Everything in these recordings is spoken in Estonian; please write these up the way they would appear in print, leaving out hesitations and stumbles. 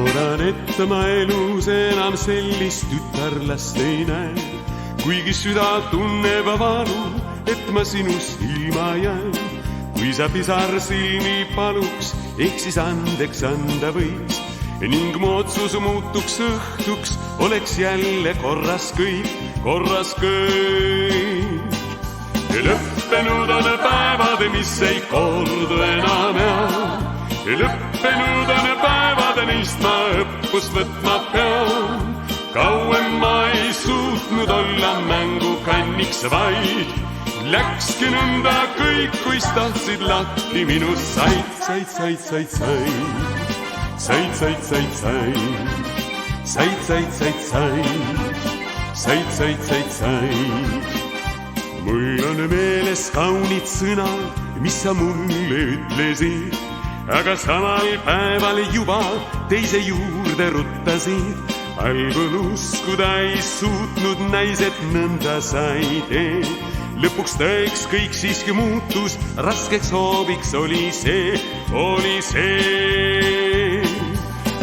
loodan, et ma elus enam sellist tütarlast ei näe, kuigi süda tunneb valu, et ma sinust ilma jään. Kui sa pisar silmi paluks, ehk siis andeks anda võiks ning mu otsus muutuks õhtuks, oleks jälle korras kõik, korras kõik. Lõppenud on päevad, mis ei kordu enam enam. Lõppenud on päevad, neist ma õppust võtma pean. Kauem ma ei suutnud olla mängukanniks vaid. Läkski nõnda kõik, kuis tahtsid lahti minust said. Said, said, said, said. Said, said, said, said. Said, said, said, said. Said, said, said, said. Mul on meeles kaunid sõnad, mis sa mulle ütlesid, aga samal päeval juba teise juurde ruttasid. Algul uskuda ei suutnud näis, et nõnda sai tee. Lõpuks tõeks kõik siiski muutus, raskeks hooviks oli see, oli see.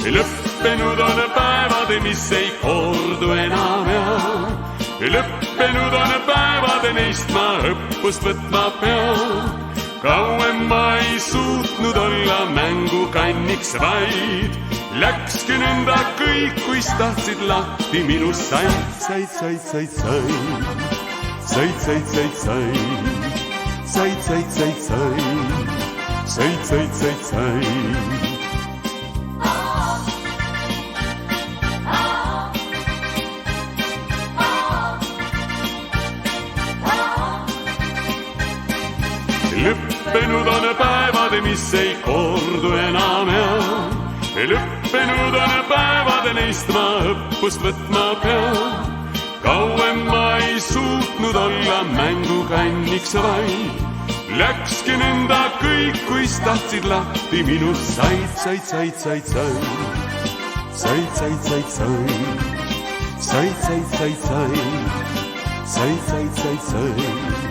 Lõppenud on päevad, mis ei kordu enam enam. Lõppenud on päevad, neist ma õppust võtma pean. Kauem ma ei suutnud olla mängukanniks vaid. Läkski nõnda kõik, kuis tahtsid lahti minust said. Said, said, said, said. Said, said, said, said. Said, said, said, said. Said, said, said, said. Lõppenud on päevad, mis ei kordu enam enam. Lõppenud on päevad, neist ma õppust võtma pean. Kauem ma ei suutnud olla mängukanniks vaid. Läkski nõnda kõik, kuis tahtsid lahti minust said. Said, said, said, said. Said, said, said, said. Said, said, said, said. Said, said, said, said.